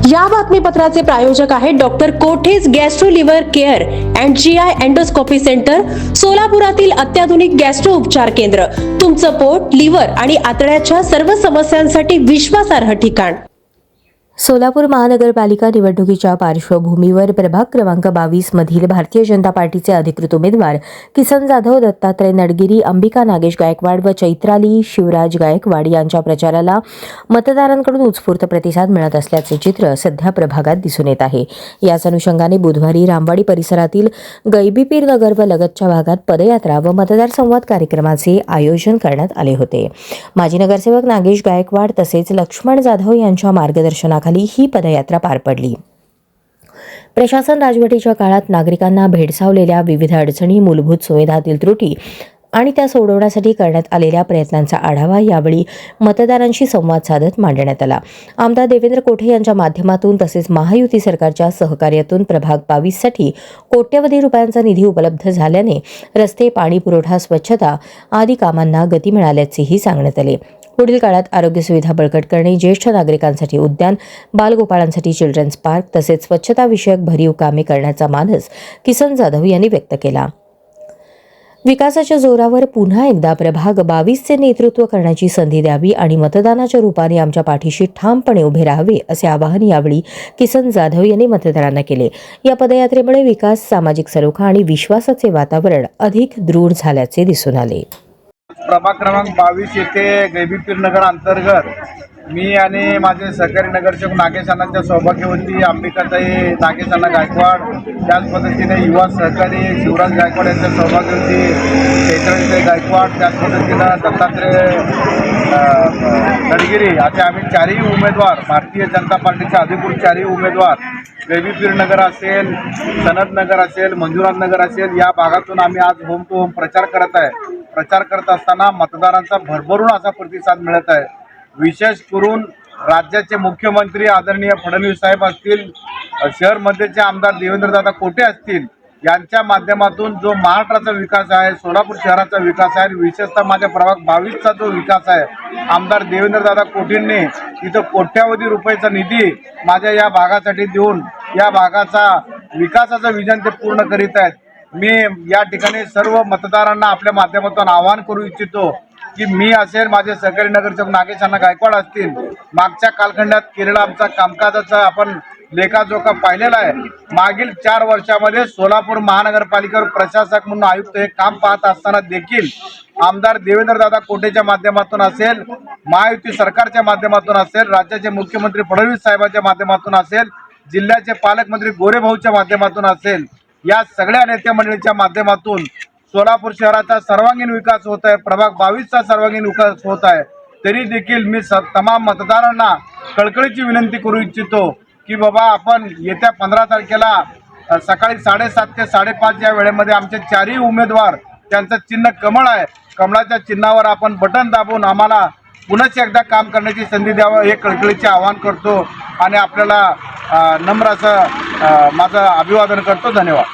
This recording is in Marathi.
या बातमीपत्राचे प्रायोजक आहेत doctor Kothej gastro liver care and GI endoscopy centre, सोलापुरातील अत्याधुनिक गॅस्ट्रो उपचार केंद्र. तुमचं पोट, लिव्हर आणि आतड्याच्या सर्व समस्यांसाठी विश्वासार्ह ठिकाण. सोलापूर महानगरपालिका निवडणुकीच्या पार्श्वभूमीवर प्रभाग क्रमांक 22 मधील भारतीय जनता पार्टीचे अधिकृत उमेदवार किसन जाधव, दत्तात्रय नडगिरी, अंबिका नागेश गायकवाड व चैत्राली शिवराज गायकवाड यांच्या प्रचाराला मतदारांकडून उत्स्फूर्त प्रतिसाद मिळत असल्याचे चित्र सध्या प्रभागात दिसून येत आहे. याच अनुषंगाने बुधवारी रामवाडी परिसरातील गैबीपीर नगर व लगतच्या भागात पदयात्रा व मतदार संवाद कार्यक्रमाचे आयोजन करण्यात आले होते. माजी नगरसेवक नागेश गायकवाड तसेच लक्ष्मण जाधव यांच्या मार्गदर्शनाखाली ही पदयात्रा पार पडली. प्रशासन राजवटीच्या काळात नागरिकांना भेडसावलेल्या विविध अडचणी, मूलभूत सुविधांतील त्रुटी आणि त्या सोडवण्यासाठी करण्यात आलेल्या प्रयत्नांचा आढावा यावेळी मतदारांशी संवाद साधत मांडण्यात आला. आमदार देवेंद्र कोठे यांच्या माध्यमातून तसेच महायुती सरकारच्या सहकार्यातून प्रभाग 22 साठी कोट्यवधी रुपयांचा निधी उपलब्ध झाल्याने रस्ते, पाणी पुरवठा, स्वच्छता आदी कामांना गती मिळाल्याचेही सांगण्यात आले. पुढील काळात आरोग्य सुविधा बळकट करणे, ज्येष्ठ नागरिकांसाठी उद्यान, बालगोपाळांसाठी चिल्ड्रन्स पार्क तसेच स्वच्छता विषयक भरीव कामे करण्याचा मानस किसन जाधव यांनी व्यक्त केला. विकासाच्या जोरावर पुन्हा एकदा प्रभाग 22चे नेतृत्व करण्याची संधी द्यावी आणि मतदानाच्या रूपाने आमच्या पाठीशी ठामपणे उभे राहावे असे आवाहन यावेळी किसन जाधव यांनी मतदारांना केले. या पदयात्रेमुळे विकास, सामाजिक सलोखा आणि विश्वासाचे वातावरण अधिक दृढ झाल्याचे दिसून आले. प्रभाग क्रमांक 22 येथे गैबीपीर नगर अंतर्गत मी आणि माझे सहकारी नगरसेवक नागेश अण्णांच्या सौभाग्यवती अंबिकाताई नागेश अण्णा गायकवाड, त्याच पद्धतीने युवा सहकारी शिवराज गायकवाड यांच्या सौभाग्यवती चैत्रालीताई गायकवाड, त्याच पद्धतीनं दत्तात्रय नडगिरी असे आम्ही चारही उमेदवार, भारतीय जनता पार्टीचे अधिकृत चारही उमेदवार गैबीपीर नगर असेल, सनद नगर असेल, मंजुनाथ नगर असेल, या भागातून आम्ही आज होम टू होम प्रचार करत आहे. प्रचार करत असताना मतदारांचा भरभरून असा प्रतिसाद मिळत आहे. विशेष करून राज्याचे मुख्यमंत्री आदरणीय फडणवीस साहेब असतील, शहर मध्येचे आमदार देवेंद्रदादा कोठे असतील, यांच्या माध्यमातून जो महाराष्ट्राचा विकास आहे, सोलापूर शहराचा विकास आहे, विशेषतः माझ्या प्रभाग 22चा जो विकास आहे, आमदार देवेंद्रदादा कोठेंनी तिथं कोट्यावधी रुपयाचा निधी माझ्या या भागासाठी देऊन या भागाचा विकासाचं विजन ते पूर्ण करीत आहेत. मी या ठिकाणी सर्व मतदारांना आपल्या माध्यमातून आवाहन करू इच्छितो की मी असेल, माझे सहकारी नगरसेवक नागेश अण्णा गायकवाड असतील, मागच्या कालखंडात केलेला आमचा कामकाजाचा आपण लेखाजोखा पाहिलेला आहे. मागील 4 वर्षामध्ये सोलापूर महानगरपालिकेवर प्रशासक म्हणून आयुक्त हे काम पाहत असताना देखील आमदार देवेंद्रदादा कोठेच्या माध्यमातून असेल, महायुती सरकारच्या माध्यमातून असेल, राज्याचे मुख्यमंत्री फडणवीस साहेबांच्या माध्यमातून असेल, जिल्ह्याचे पालकमंत्री गोरेभाऊच्या माध्यमातून असेल, या सगळ्या नेते मंडळींच्या माध्यमातून सोलापूर शहराचा सर्वांगीण विकास होत आहे, प्रभाग 22चा सर्वांगीण विकास होत आहे. तरी देखील मी तमाम मतदारांना कळकळीची विनंती करू इच्छितो की बाबा आपण येत्या 15 तारखेला सकाळी 7:30 ते 5:30 या वेळेमध्ये आमचे चारही उमेदवार, त्यांचं चिन्ह कमळ आहे, कमळाच्या चिन्हावर आपण बटन दाबून आम्हाला पुन्हा एकदा काम करण्याची संधी द्यावं हे कळकळीचे आवाहन करतो आणि आपल्याला नम्र असं माझं अभिवादन करतो. धन्यवाद.